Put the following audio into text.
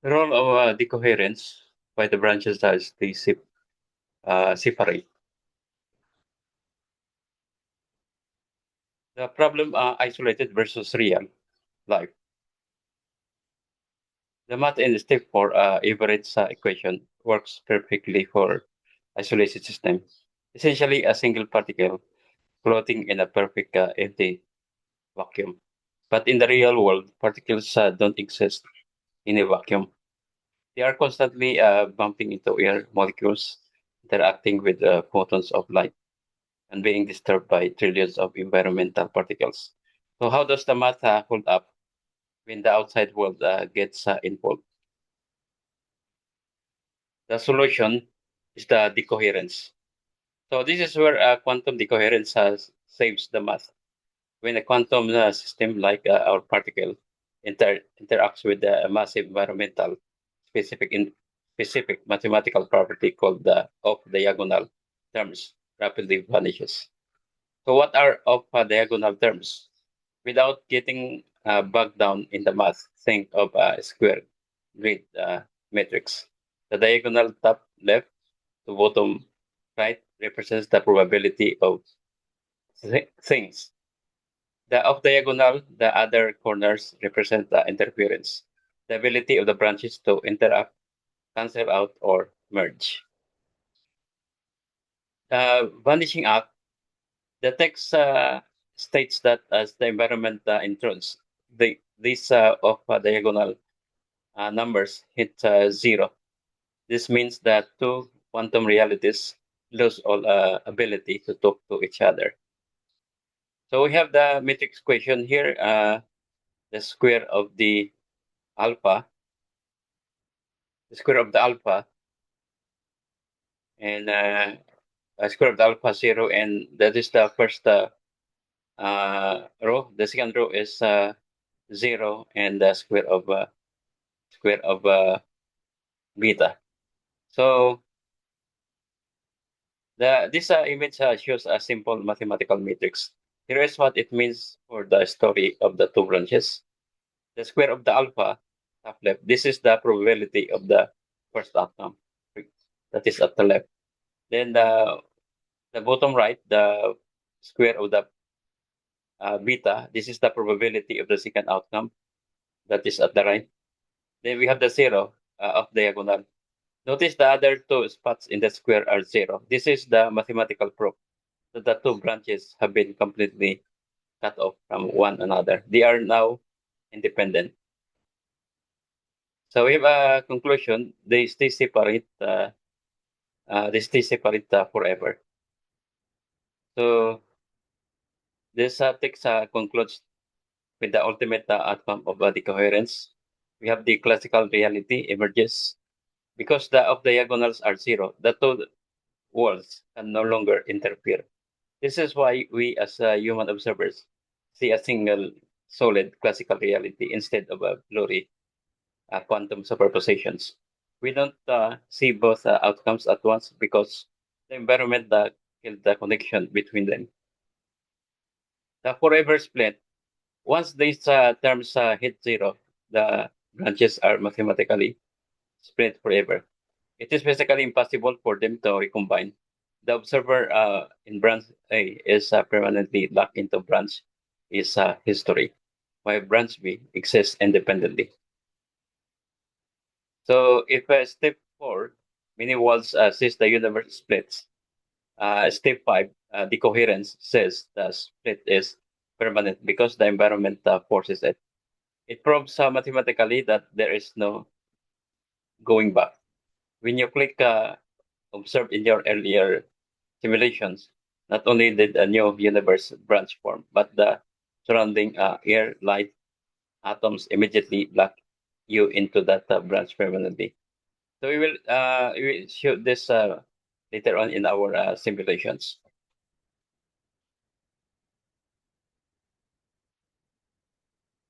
The role of decoherence by the branches as they separate. The problem isolated versus real life. The math in step for Everett's equation works perfectly for isolated system. Essentially, a single particle floating in a perfect empty vacuum. But in the real world, particles don't exist in a vacuum. They are constantly bumping into air molecules, interacting with photons of light, and being disturbed by trillions of environmental particles. So, how does the math hold up when the outside world gets involved? The solution is the decoherence. So, this is where quantum decoherence saves the math. When a quantum system like our particle interacts with a massive environmental specific in specific mathematical property called the off diagonal terms rapidly vanishes. So what are off diagonal terms? Without getting bogged down in the math, think of a square grid matrix. The diagonal top left to bottom right represents the probability of things. The off diagonal, the other corners represent the interference, the ability of the branches to interact, cancel out, or merge. Vanishing out, the text states that as the environment intrudes, these off diagonal numbers hit zero. This means that two quantum realities lose all ability to talk to each other. So we have the matrix equation here, the square of the alpha, the square of the alpha, and square of the alpha 0, and that is the first row. The second row is 0, and the square of beta. So this image shows a simple mathematical matrix. Here is what it means for the story of the two branches. The square of the alpha, top left. This is the probability of the first outcome. That is at the left. Then the bottom right, the square of the beta. This is the probability of the second outcome. That is at the right. Then we have the zero of diagonal. Notice the other two spots in the square are zero. This is the mathematical proof that the two branches have been completely cut off from one another. They are now independent. So we have a conclusion. They stay separate. Forever. So this text concludes with the ultimate outcome of the coherence. We have the classical reality emerges because the off diagonals are zero. The two worlds can no longer interfere. This is why we, as human observers, see a single solid classical reality instead of a blurry quantum superpositions. We don't see both outcomes at once because the environment killed the connection between them. The forever split. Once these terms hit zero, the branches are mathematically split forever. It is basically impossible for them to recombine. The observer in branch A is permanently locked into branch is history, while branch B exists independently. So if step 4, many walls says the universe splits. Step 5, decoherence says the split is permanent because the environment forces it. It proves mathematically that there is no going back. When you click observe in your earlier simulations, not only did a new universe branch form, but the surrounding air, light, atoms immediately block you into that branch permanently. So we will show this later on in our simulations.